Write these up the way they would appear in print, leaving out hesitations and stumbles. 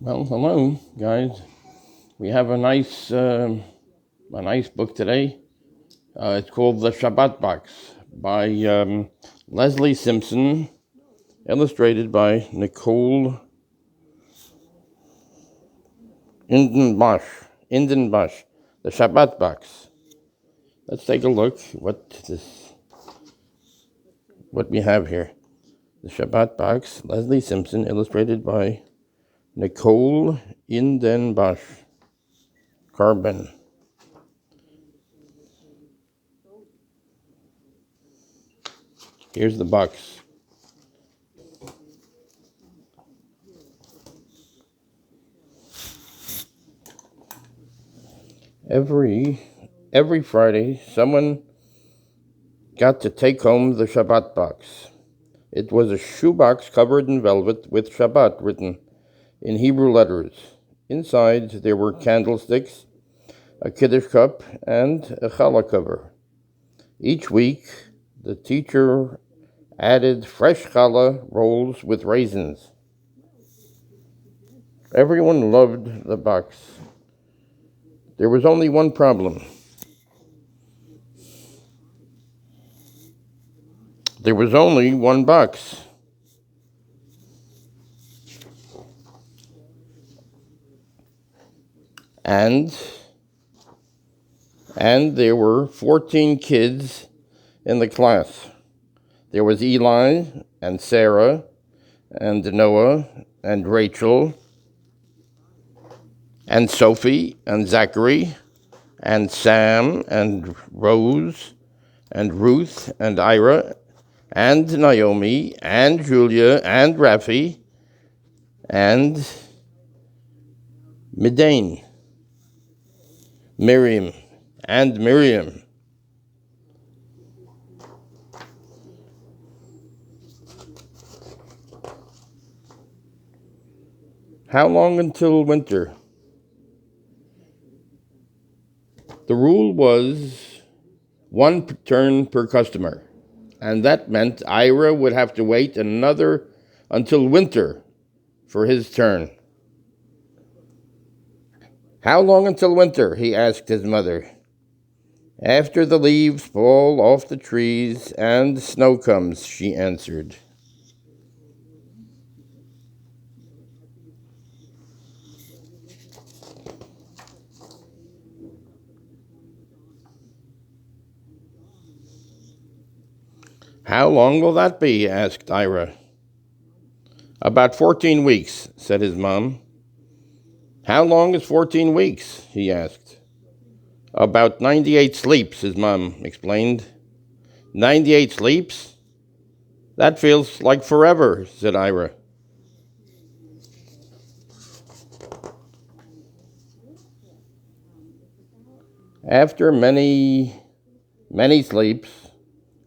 Well, hello, guys. We have a nice book today. It's called The Shabbat Box by Lesley Simpson, illustrated by Nicole Inden Bosch. Inden Bosch. The Shabbat Box. Let's take a look what we have here. The Shabbat Box, Lesley Simpson, illustrated by Nicole Inden Bosch. Carbon. Here's the box. Every Friday, someone got to take home the Shabbat box. It was a shoebox covered in velvet with Shabbat written in Hebrew letters. Inside there were candlesticks, a Kiddush cup, and a challah cover. Each week, the teacher added fresh challah rolls with raisins. Everyone loved the box. There was only one problem. There was only one box. And there were 14 kids in the class. There was Eli and Sarah and Noah and Rachel and Sophie and Zachary and Sam and Rose and Ruth and Ira and Naomi and Julia and Rafi and Midane, Miriam and Miriam. How long until winter? The rule was one turn per customer, and that meant Ira would have to wait until winter for his turn. How long until winter? He asked his mother. After the leaves fall off the trees and snow comes, she answered. How long will that be? Asked Ira. About 14 weeks, said his mom. How long is 14 weeks? He asked. About 98 sleeps, his mom explained. 98 sleeps? That feels like forever, said Ira. After many sleeps,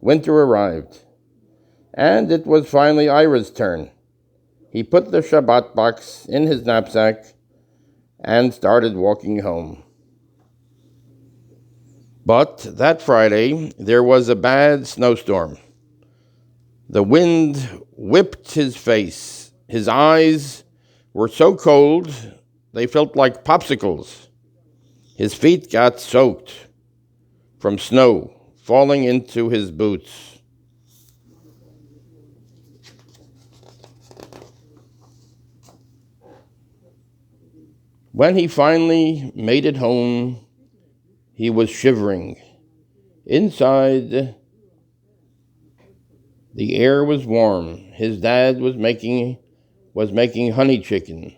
winter arrived, and it was finally Ira's turn. He put the Shabbat box in his knapsack and started walking home. But that Friday, there was a bad snowstorm. The wind whipped his face. His eyes were so cold, they felt like popsicles. His feet got soaked from snow falling into his boots. When he finally made it home, he was shivering. Inside, the air was warm. His dad was making honey chicken.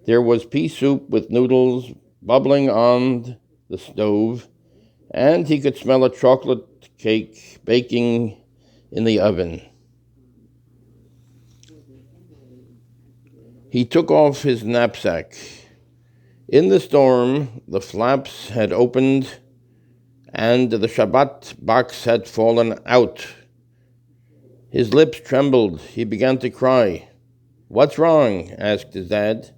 There was pea soup with noodles bubbling on the stove, and he could smell a chocolate cake baking in the oven. He took off his knapsack. In the storm, the flaps had opened and the Shabbat box had fallen out. His lips trembled. He began to cry. What's wrong? Asked his dad.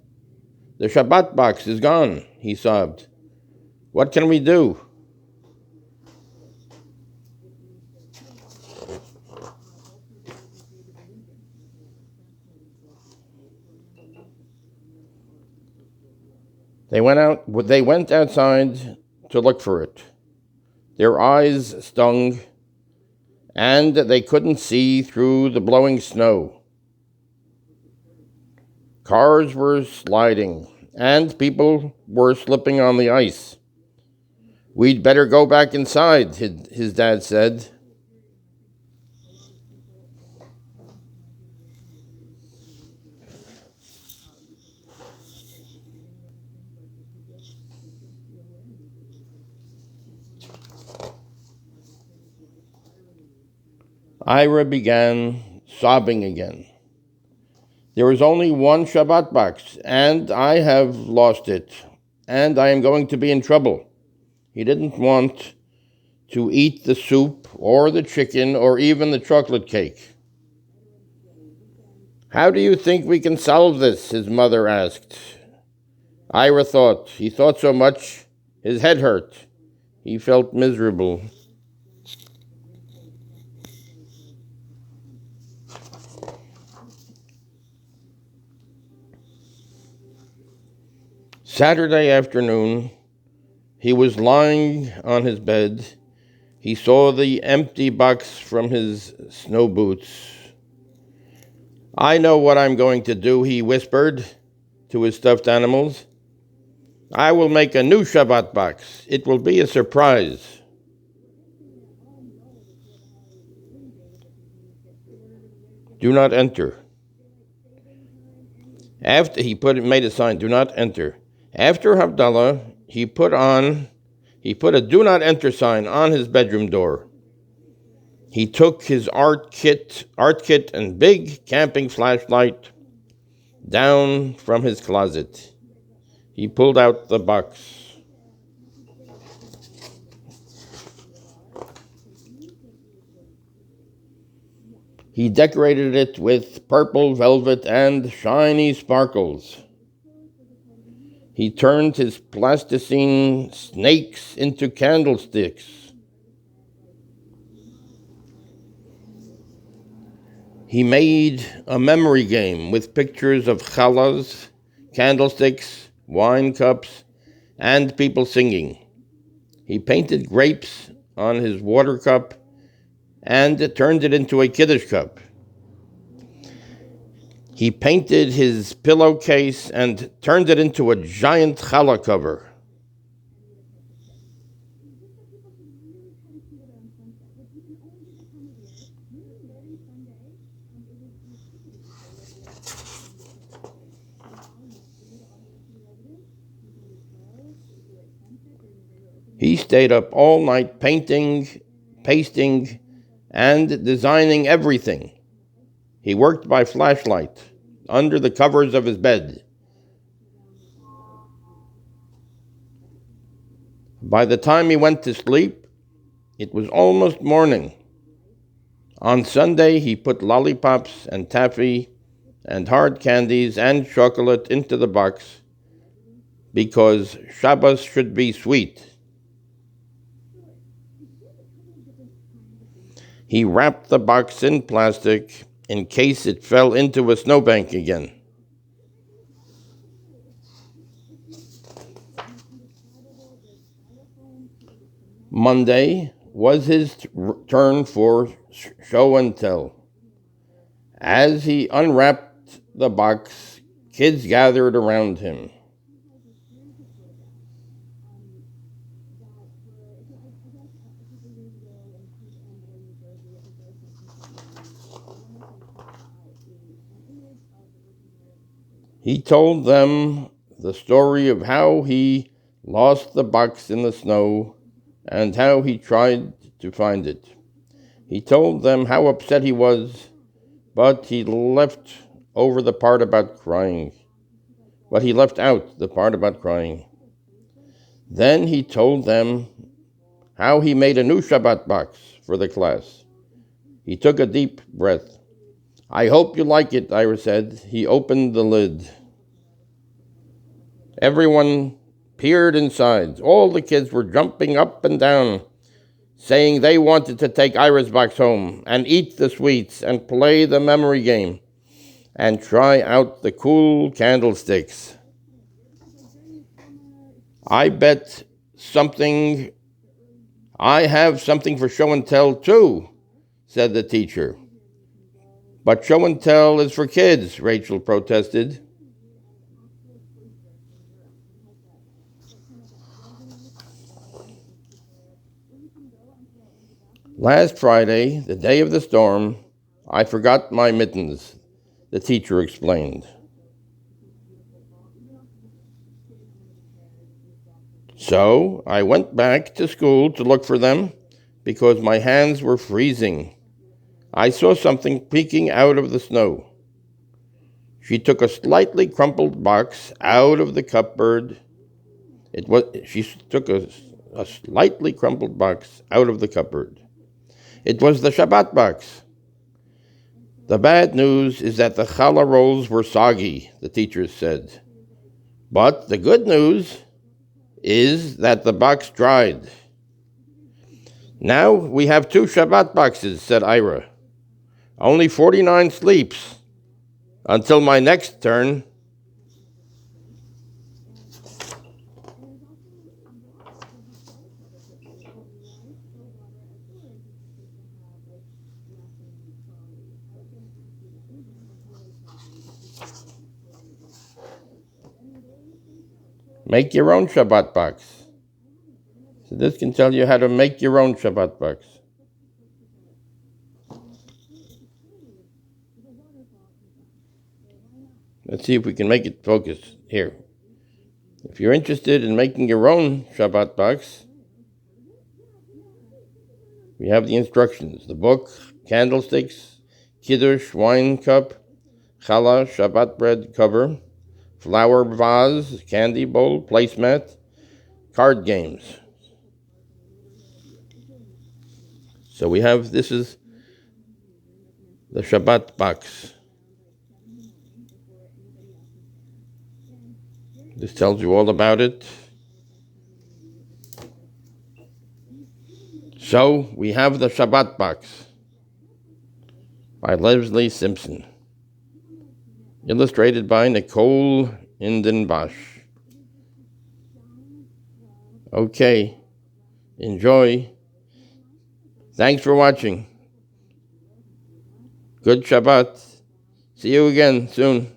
The Shabbat box is gone, he sobbed. What can we do? They went outside to look for it. Their eyes stung, and they couldn't see through the blowing snow. Cars were sliding, and people were slipping on the ice. "We'd better go back inside," his dad said. Ira began sobbing again. "There is only one Shabbat box, and I have lost it, and I am going to be in trouble." He didn't want to eat the soup or the chicken or even the chocolate cake. "How do you think we can solve this?" his mother asked. Ira thought. He thought so much, his head hurt. He felt miserable. Saturday afternoon, he was lying on his bed. He saw the empty box from his snow boots. "I know what I'm going to do," he whispered to his stuffed animals. "I will make a new Shabbat box. It will be a surprise." "Do not enter." After made a sign, "Do not enter." After Havdalah, he put a "Do not enter" sign on his bedroom door. He took his art kit and big camping flashlight down from his closet. He pulled out the box. He decorated it with purple velvet and shiny sparkles. He turned his plasticine snakes into candlesticks. He made a memory game with pictures of challahs, candlesticks, wine cups, and people singing. He painted grapes on his water cup and turned it into a Kiddush cup. He painted his pillowcase and turned it into a giant challah cover. He stayed up all night painting, pasting, and designing everything. He worked by flashlight under the covers of his bed. By the time he went to sleep, it was almost morning. On Sunday, he put lollipops and taffy and hard candies and chocolate into the box because Shabbos should be sweet. He wrapped the box in plastic in case it fell into a snowbank again. Monday was his turn for show and tell. As he unwrapped the box, kids gathered around him. He told them the story of how he lost the box in the snow and how he tried to find it. He told them how upset he was, but he left out the part about crying. Then he told them how he made a new Shabbat box for the class. He took a deep breath. "I hope you like it," Ira said. He opened the lid. Everyone peered inside. All the kids were jumping up and down, saying they wanted to take Ira's box home and eat the sweets and play the memory game and try out the cool candlesticks. I bet something, I have something for show and tell too, said the teacher. But show and tell is for kids, Rachel protested. Last Friday, the day of the storm, I forgot my mittens, the teacher explained. So I went back to school to look for them because my hands were freezing. I saw something peeking out of the snow. She took a slightly crumpled box out of the cupboard. She took a slightly crumpled box out of the cupboard. It was the Shabbat box. The bad news is that the challah rolls were soggy, the teacher said. But the good news is that the box dried. Now we have 2 Shabbat boxes, said Ira. Only 49 sleeps. Until my next turn. Make your own Shabbat box. So this can tell you how to make your own Shabbat box. Let's see if we can make it focus here. If you're interested in making your own Shabbat box, we have the instructions, the book, candlesticks, kiddush, wine cup, challah, Shabbat bread cover, flower vase, candy bowl, placemat, card games. So we have, this is the Shabbat box. This tells you all about it. So we have the Shabbat box by Lesley Simpson, illustrated by Nicole Inden Bosch. Okay, enjoy. Thanks for watching. Good Shabbat. See you again soon.